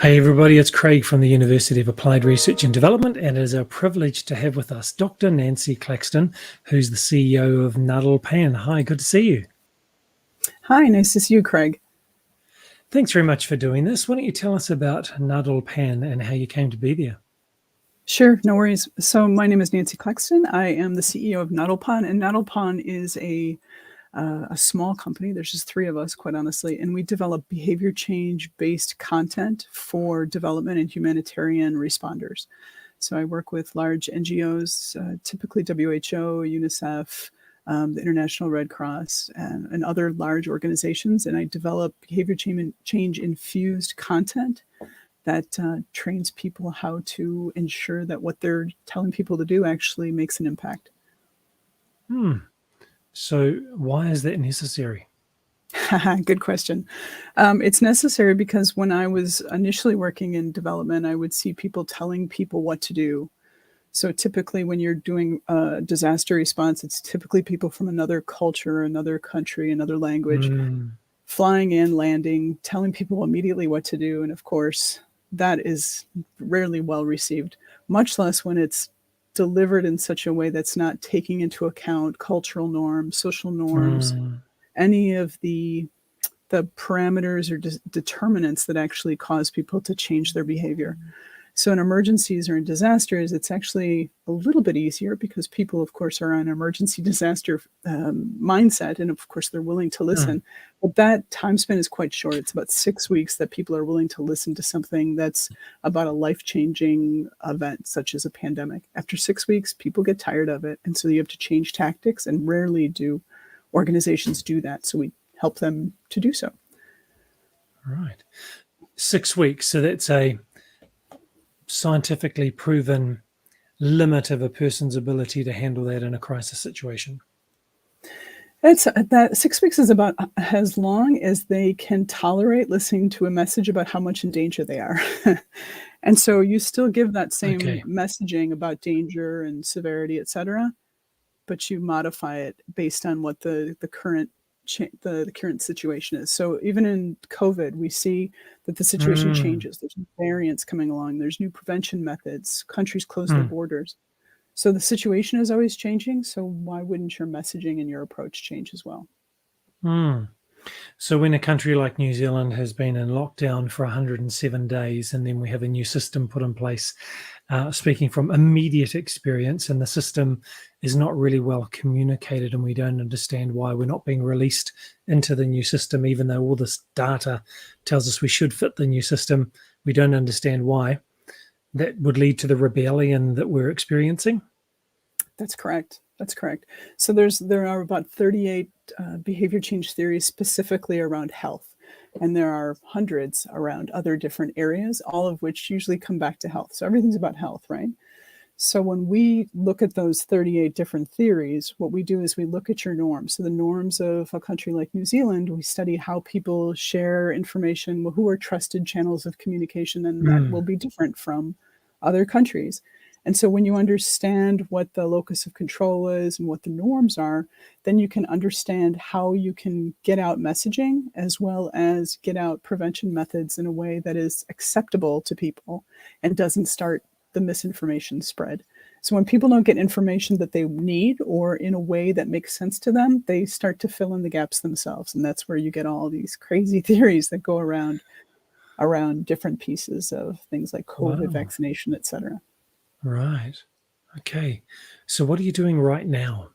Hey everybody, it's Craig from the University of Applied Research and Development, and it is our privilege to have with us Dr. Nancy Claxton, who's the CEO of Nadal Pan. Hi, good to see you. Hi, nice to see you, Craig. Thanks very much for doing this. Why don't you tell us about Nadal Pan and how you came to be there? Sure, no worries. So my name is Nancy Claxton. I am the CEO of Nadalpan, and Nadalpan is a small company. There's just three of us, quite honestly, and we develop behavior change-based content for development and humanitarian responders. So I work with large NGOs, typically WHO, UNICEF, the International Red Cross, and other large organizations, and I develop behavior change-infused content that trains people how to ensure that what they're telling people to do actually makes an impact. So why is that necessary? Good question. It's necessary because when I was initially working in development, I would see people telling people what to do. So typically when you're doing a disaster response, it's typically people from another culture, another country, another language, flying in, landing, telling people immediately what to do. And of course, that is rarely well received, much less when it's delivered in such a way that's not taking into account cultural norms, social norms, any of the parameters or determinants that actually cause people to change their behavior. So in emergencies or in disasters, it's actually a little bit easier because people, of course, are on an emergency disaster mindset, and of course, they're willing to listen. But that time span is quite short. It's about 6 weeks that people are willing to listen to something that's about a life-changing event, such as a pandemic. After 6 weeks, people get tired of it, and so you have to change tactics, and rarely do organizations do that. So we help them to do so. Right. 6 weeks. So that's a scientifically proven limit of a person's ability to handle that in a crisis situation. It's that 6 weeks is about as long as they can tolerate listening to a message about how much in danger they are. And so you still give that same messaging about danger and severity, et cetera, but you modify it based on what the current situation is. So even in COVID, we see that the situation changes. There's variants coming along. There's new prevention methods. Countries close their borders. So the situation is always changing. So why wouldn't your messaging and your approach change as well? So when a country like New Zealand has been in lockdown for 107 days, and then we have a new system put in place, speaking from immediate experience, and the system is not really well communicated, and we don't understand why we're not being released into the new system, even though all this data tells us we should fit the new system. We don't understand why. That would lead to the rebellion that we're experiencing. That's correct. That's correct. So there are about 38 behavior change theories specifically around health, and there are hundreds around other different areas, all of which usually come back to health. So everything's about health, right? So when we look at those 38 different theories, what we do is we look at your norms. So the norms of a country like New Zealand, we study how people share information, who are trusted channels of communication, and that will be different from other countries. And so when you understand what the locus of control is and what the norms are, then you can understand how you can get out messaging as well as get out prevention methods in a way that is acceptable to people and doesn't start the misinformation spread. So when people don't get information that they need or in a way that makes sense to them, they start to fill in the gaps themselves. And that's where you get all these crazy theories that go around different pieces of things like COVID, vaccination, et cetera. Right. Okay. So what are you doing right now?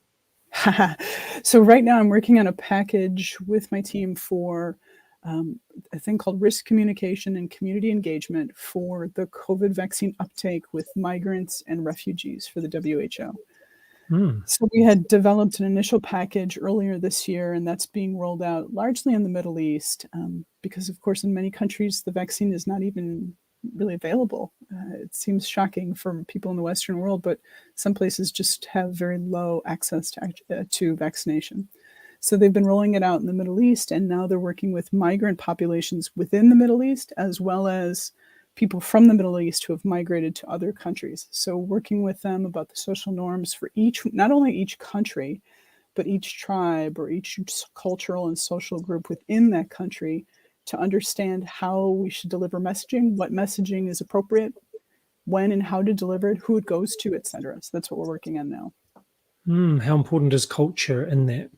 So right now I'm working on a package with my team for a thing called risk communication and community engagement for the COVID vaccine uptake with migrants and refugees for the WHO. So we had developed an initial package earlier this year, and that's being rolled out largely in the Middle East because, of course, in many countries, the vaccine is not even really available. It seems shocking for people in the Western world, but some places just have very low access to vaccination. So they've been rolling it out in the Middle East, and now they're working with migrant populations within the Middle East, as well as people from the Middle East who have migrated to other countries. So working with them about the social norms for not only each country, but each tribe or each cultural and social group within that country to understand how we should deliver messaging, what messaging is appropriate, when and how to deliver it, who it goes to, etc. So that's what we're working on now. How important is culture in that?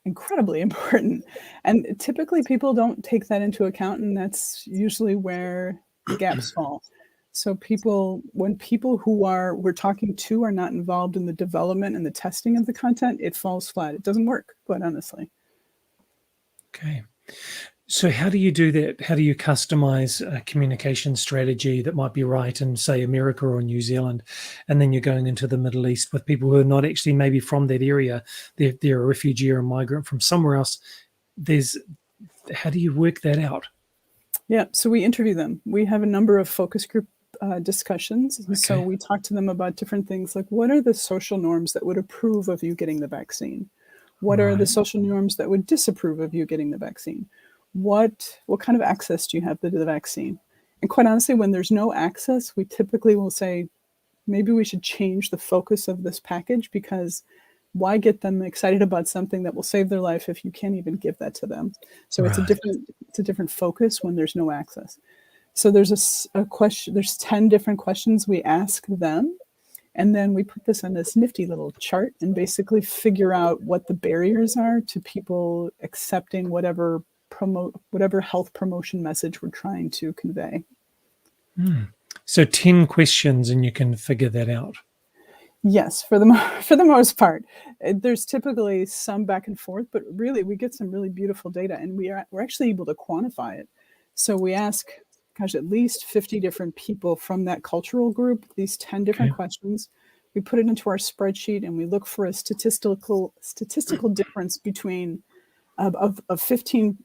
Incredibly important. And typically people don't take that into account, and that's usually where the gaps fall. So when people who we're talking to are not involved in the development and the testing of the content, it falls flat. It doesn't work, quite honestly. Okay. So how do you do that? How do you customize a communication strategy that might be right in, say, America or New Zealand, and then you're going into the Middle East with people who are not actually maybe from that area? They're a refugee or a migrant from somewhere else. How do you work that out? Yeah, so we interview them. We have a number of focus group discussions. And so Okay. we talk to them about different things like, what are the social norms that would approve of you getting the vaccine? What are the Right. social norms that would disapprove of you getting the vaccine? What kind of access do you have to the vaccine? And quite honestly, when there's no access, we typically will say, maybe we should change the focus of this package, because why get them excited about something that will save their life if you can't even give that to them? So it's Right. a different focus when there's no access. So there's a question, there's 10 different questions we ask them. And then we put this on this nifty little chart and basically figure out what the barriers are to people accepting whatever health promotion message we're trying to convey. So 10 questions and you can figure that out. Yes, for the most part. There's typically some back and forth, but really we get some really beautiful data, and we're actually able to quantify it. So we ask, at least 50 different people from that cultural group, these 10 different Okay. questions. We put it into our spreadsheet, and we look for a statistical difference between of 15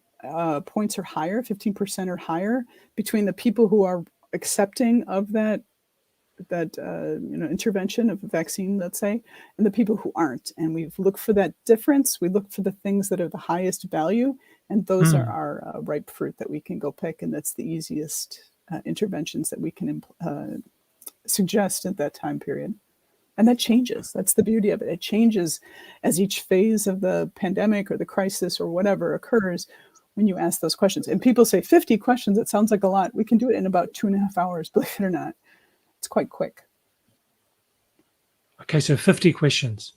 points or higher, 15% or higher, between the people who are accepting of that intervention of a vaccine, let's say, and the people who aren't. And we've looked for that difference. We look for the things that are the highest value, and those are our ripe fruit that we can go pick, and that's the easiest interventions that we can suggest at that time period. And that changes. That's the beauty of it. It changes as each phase of the pandemic or the crisis or whatever occurs when you ask those questions. And people say 50 questions, it sounds like a lot. We can do it in about 2.5 hours, believe it or not. It's quite quick. Okay, so 50 questions.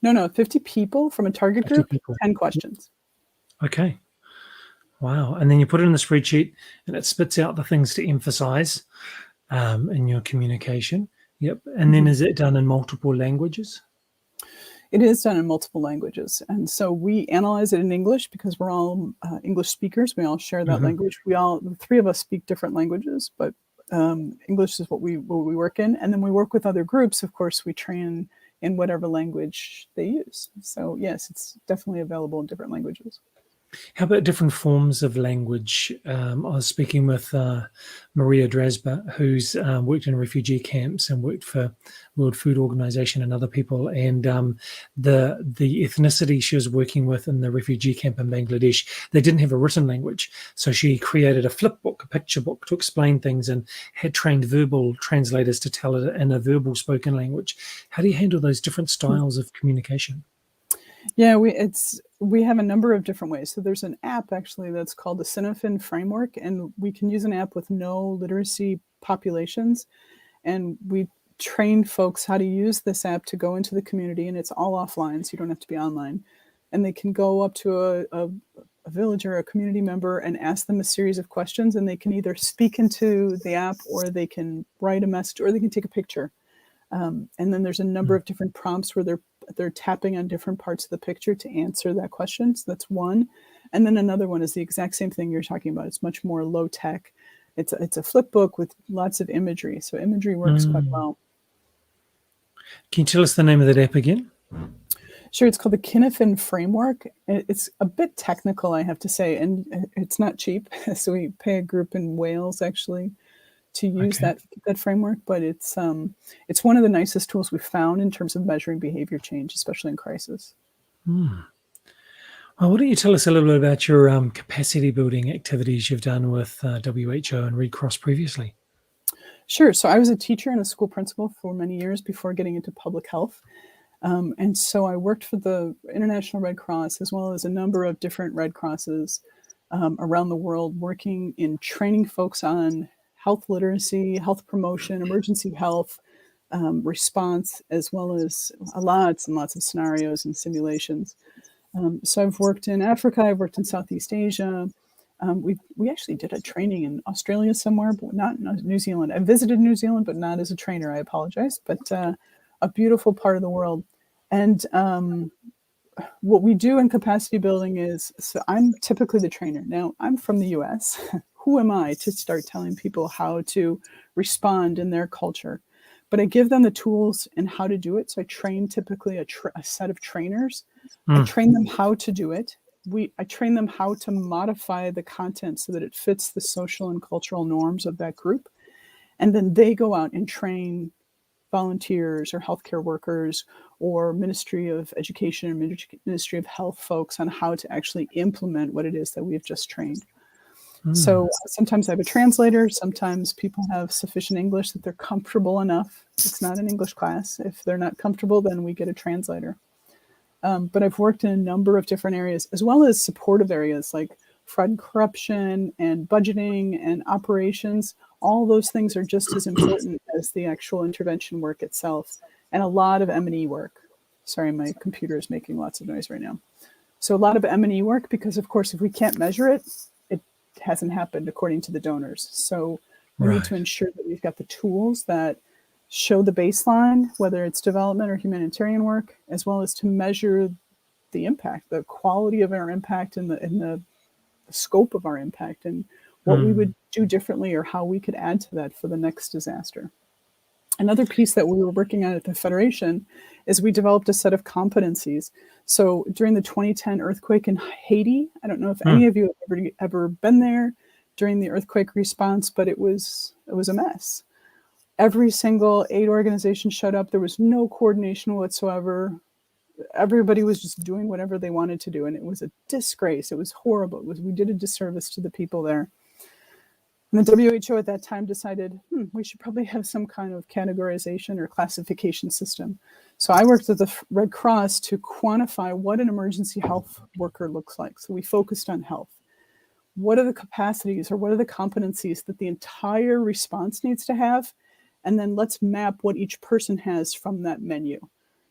No, 50 people from a target 50 group, people. 10 questions. Okay. Wow. And then you put it in the spreadsheet and it spits out the things to emphasize in your communication. Yep. And then is it done in multiple languages? It is done in multiple languages. And so we analyze it in English because we're all English speakers. We all share that language. The three of us speak different languages, but English is what we work in. And then we work with other groups. Of course, we train in whatever language they use. So yes, it's definitely available in different languages. How about different forms of language? I was speaking with Maria Drasba, who's worked in refugee camps and worked for World Food Organization and other people. And the ethnicity she was working with in the refugee camp in Bangladesh, they didn't have a written language. So she created a flip book, a picture book to explain things, and had trained verbal translators to tell it in a verbal spoken language. How do you handle those different styles of communication? Yeah, we have a number of different ways. So there's an app actually that's called the Cinefin Framework, and we can use an app with no literacy populations. And we train folks how to use this app to go into the community, and it's all offline, so you don't have to be online. And they can go up to a villager, a community member, and ask them a series of questions, and they can either speak into the app, or they can write a message, or they can take a picture. And then there's a number of different prompts where they're tapping on different parts of the picture to answer that question. So that's one. And then another one is the exact same thing you're talking about. It's much more low tech. It's a flip book with lots of imagery. So imagery works quite well. Can you tell us the name of that app again? Sure, it's called the Cinefin Framework. It's a bit technical, I have to say, and it's not cheap. So we pay a group in Wales actually to use that framework, but it's one of the nicest tools we've found in terms of measuring behavior change, especially in crisis. Well, why don't you tell us a little bit about your capacity building activities you've done with WHO and Red Cross previously? Sure. So I was a teacher and a school principal for many years before getting into public health. And so I worked for the International Red Cross as well as a number of different Red Crosses around the world working in training folks on health literacy, health promotion, emergency health, response, as well as lots and lots of scenarios and simulations. So I've worked in Africa, I've worked in Southeast Asia. We actually did a training in Australia somewhere, but not in New Zealand. I visited New Zealand, but not as a trainer. I apologize. But a beautiful part of the world. And what we do in capacity building is, so I'm typically the trainer. Now, I'm from the US. Who am I to start telling people how to respond in their culture? But I give them the tools and how to do it. So I train typically a set of trainers. I train them how to do it. I train them how to modify the content so that it fits the social and cultural norms of that group. And then they go out and train volunteers or healthcare workers or Ministry of Education or Ministry of Health folks on how to actually implement what it is that we've just trained. So sometimes I have a translator. Sometimes people have sufficient English that they're comfortable enough. It's not an English class. If they're not comfortable, then we get a translator. But I've worked in a number of different areas, as well as supportive areas like fraud and corruption and budgeting and operations. All those things are just as important as the actual intervention work itself, and a lot of M&E work. Sorry, my computer is making lots of noise right now. So a lot of M&E work, because of course, if we can't measure it, it hasn't happened according to the donors. So we need to ensure that we've got the tools that show the baseline, whether it's development or humanitarian work, as well as to measure the impact, the quality of our impact, and the scope of our impact, and what we would do differently or how we could add to that for the next disaster. Another piece that we were working on at the Federation is we developed a set of competencies. So during the 2010 earthquake in Haiti, I don't know if any of you have ever been there during the earthquake response, but it was a mess. Every single aid organization showed up. There was no coordination whatsoever. Everybody was just doing whatever they wanted to do. And it was a disgrace. It was horrible. We did a disservice to the people there. And the WHO at that time decided, we should probably have some kind of categorization or classification system. So I worked with the Red Cross to quantify what an emergency health worker looks like. So we focused on health. What are the capacities or what are the competencies that the entire response needs to have? And then let's map what each person has from that menu.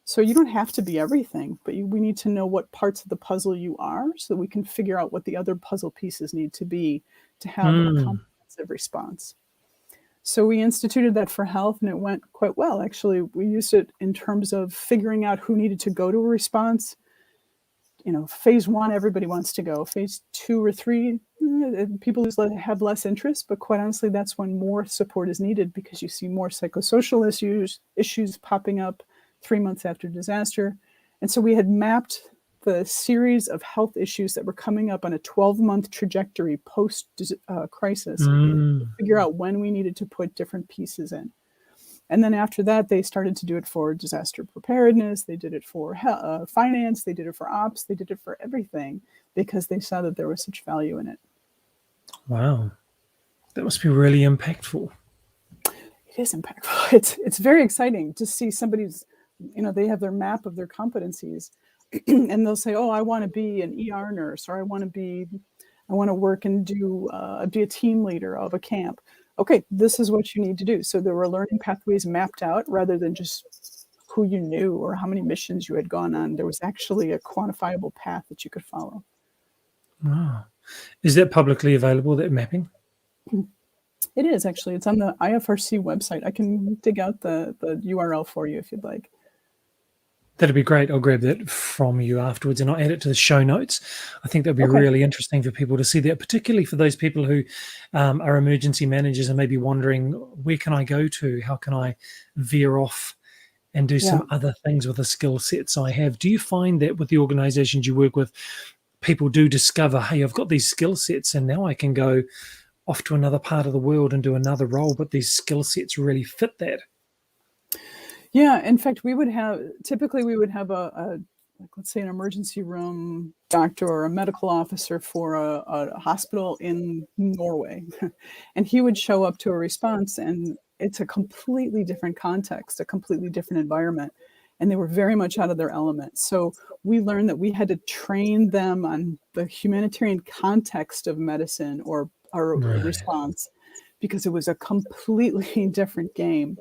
So you don't have to be everything, but we need to know what parts of the puzzle you are so that we can figure out what the other puzzle pieces need to be to have a comprehensive response. So we instituted that for health, and it went quite well. Actually, we used it in terms of figuring out who needed to go to a response. You know, phase 1, everybody wants to go. Phase 2 or 3, people have less interest, but quite honestly, that's when more support is needed because you see more psychosocial issues popping up 3 months after disaster. And so we had mapped the series of health issues that were coming up on a 12-month trajectory post-crisis to figure out when we needed to put different pieces in. And then after that, they started to do it for disaster preparedness. They did it for finance. They did it for ops. They did it for everything because they saw that there was such value in it. Wow. That must be really impactful. It is impactful. It's very exciting to see somebody's, they have their map of their competencies and they'll say, oh, I want to be an ER nurse, or I want to work and be a team leader of a camp. Okay, this is what you need to do. So there were learning pathways mapped out rather than just who you knew or how many missions you had gone on. There was actually a quantifiable path that you could follow. Wow. Is that publicly available, that mapping? It is actually. It's on the IFRC website. I can dig out the URL for you if you'd like. That'd be great. I'll grab that from you afterwards and I'll add it to the show notes. I think that'd be really interesting for people to see that, particularly for those people who are emergency managers and maybe wondering, where can I go to? How can I veer off and do some other things with the skill sets I have? Do you find that with the organizations you work with, people do discover, hey, I've got these skill sets and now I can go off to another part of the world and do another role, but these skill sets really fit that? Yeah, in fact, we would have a let's say an emergency room doctor or a medical officer for a hospital in Norway, and he would show up to a response, and it's a completely different context, a completely different environment. and they were very much out of their element. So we learned that we had to train them on the humanitarian context of medicine or Right. response, because it was a completely different game.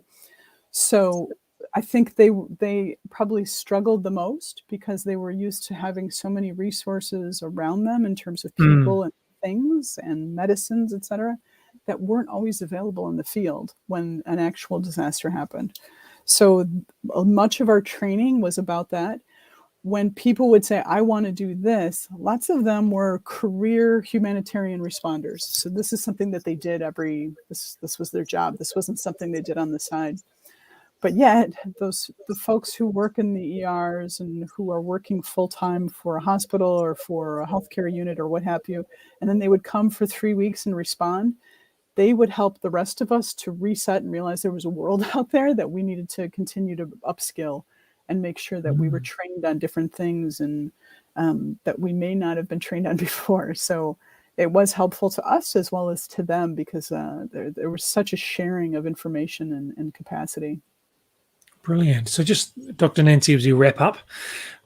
So I think they probably struggled the most because they were used to having so many resources around them in terms of Mm. people and things and medicines, et cetera, that weren't always available in the field when an actual disaster happened. So much of our training was about that. When people would say, I want to do this, lots of them were career humanitarian responders. So this is something that they did this was their job. This wasn't something they did on the side. But yet, the folks who work in the ERs and who are working full time for a hospital or for a healthcare unit or what have you, and then they would come for 3 weeks and respond, they would help the rest of us to reset and realize there was a world out there that we needed to continue to upskill and make sure that we were Mm. trained on different things and that we may not have been trained on before. So it was helpful to us as well as to them because there was such a sharing of information and capacity. Brilliant. So, just Dr. Nancy, as you wrap up,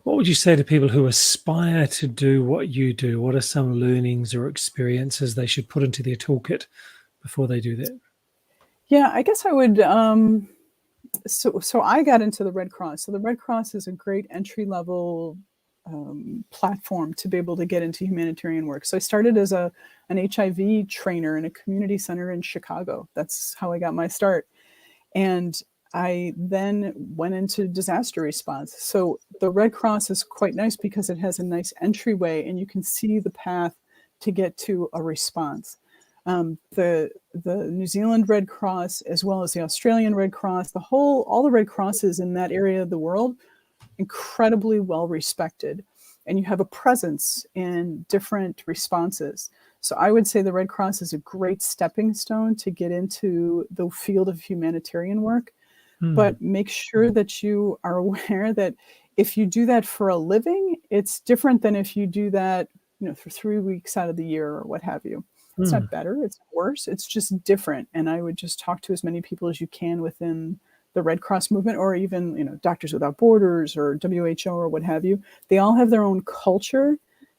what would you say to people who aspire to do what you do? What are some learnings or experiences they should put into their toolkit before they do that? Yeah, I guess I would. So I got into the Red Cross. So the Red Cross is a great entry level platform to be able to get into humanitarian work. So I started as an HIV trainer in a community center in Chicago. That's how I got my start. And I then went into disaster response. So the Red Cross is quite nice because it has a nice entryway and you can see the path to get to a response. The New Zealand Red Cross, as well as the Australian Red Cross, all the Red Crosses in that area of the world, incredibly well respected, and you have a presence in different responses. So I would say the Red Cross is a great stepping stone to get into the field of humanitarian work, Mm. but make sure that you are aware that if you do that for a living, it's different than if you do that, for 3 weeks out of the year or what have you. It's Mm. not better, it's worse, it's just different. And I would just talk to as many people as you can within the Red Cross movement, or even, Doctors Without Borders or WHO or what have you. They all have their own culture,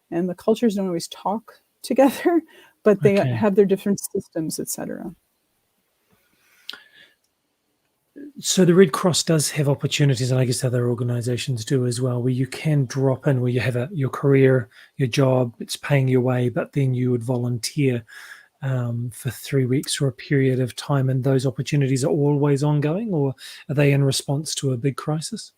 and the cultures don't always talk together, but they Okay. have their different systems, etc. So the Red Cross does have opportunities, and I guess other organizations do as well, where you can drop in, where you have your career, your job, it's paying your way, but then you would volunteer for 3 weeks or a period of time, and those opportunities are always ongoing, or are they in response to a big crisis?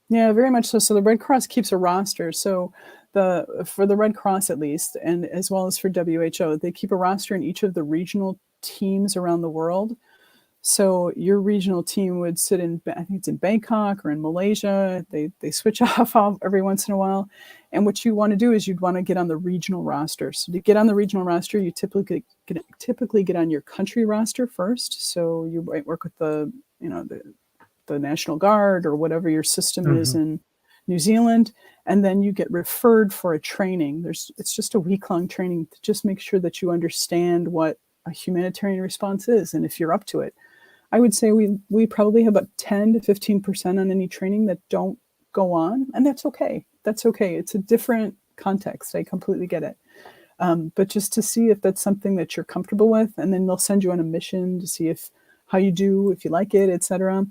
Yeah, very much so. So the Red Cross keeps a roster. So for the Red Cross at least, and as well as for WHO, they keep a roster in each of the regional teams around the world. So your regional team would sit in, I think it's in Bangkok or in Malaysia. They switch off every once in a while. And what you want to do is you'd want to get on the regional roster. So to get on the regional roster, you typically get on your country roster first. So you might work with the National Guard or whatever your system is Mhm. in New Zealand, and then you get referred for a training. It's just a week-long training to just make sure that you understand what a humanitarian response is and if you're up to it. I would say we probably have about 10 to 15% on any training that don't go on, and that's okay. That's okay. It's a different context. I completely get it. But just to see if that's something that you're comfortable with, and then they'll send you on a mission to see how you do, if you like it, etc.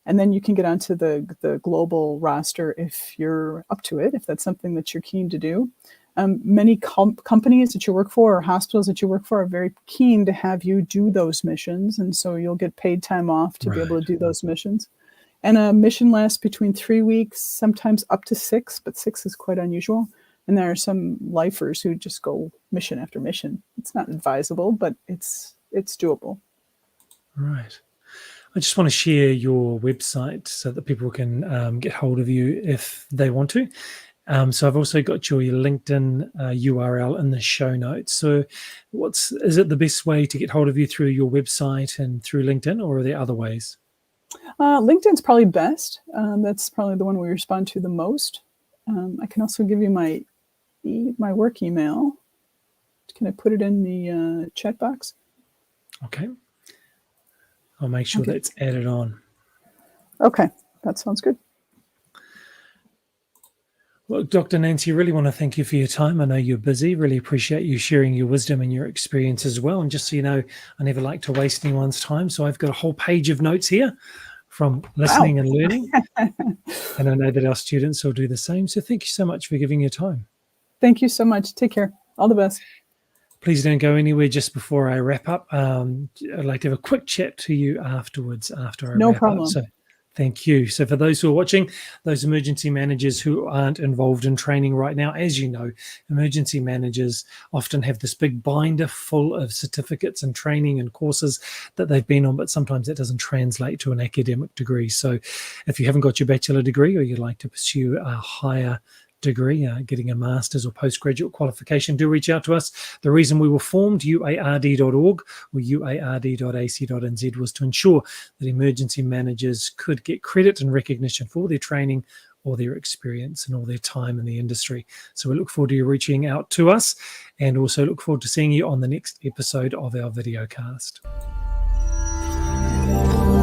And then you can get onto the global roster if you're up to it, if that's something that you're keen to do. Many companies that you work for or hospitals that you work for are very keen to have you do those missions. And so you'll get paid time off to be able Right. to do those missions. And a mission lasts between 3 weeks, sometimes up to 6, but 6 is quite unusual. And there are some lifers who just go mission after mission. It's not advisable, but it's doable. Right. I just want to share your website so that people can get hold of you if they want to. So I've also got your LinkedIn URL in the show notes. So is it the best way to get hold of you through your website and through LinkedIn, or are there other ways? LinkedIn's probably best. That's probably the one we respond to the most. I can also give you my work email. Can I put it in the chat box? Okay. I'll make sure Okay. that's added on. Okay, that sounds good. Well, Dr. Nancy, really want to thank you for your time. I know you're busy. Really appreciate you sharing your wisdom and your experience as well. And just so you know, I never like to waste anyone's time. So I've got a whole page of notes here from listening and learning. And I know that our students will do the same. So thank you so much for giving your time. Thank you so much. Take care. All the best. Please don't go anywhere just before I wrap up. I'd like to have a quick chat to you afterwards, after I No wrap problem. up. So thank you. So for those who are watching, those emergency managers who aren't involved in training right now, as you know, emergency managers often have this big binder full of certificates and training and courses that they've been on, but sometimes that doesn't translate to an academic degree. So if you haven't got your bachelor degree or you'd like to pursue a higher degree, getting a master's or postgraduate qualification, do reach out to us. The reason we were formed, uard.org or uard.ac.nz, was to ensure that emergency managers could get credit and recognition for their training or their experience and all their time in the industry. So we look forward to you reaching out to us, and also look forward to seeing you on the next episode of our video cast.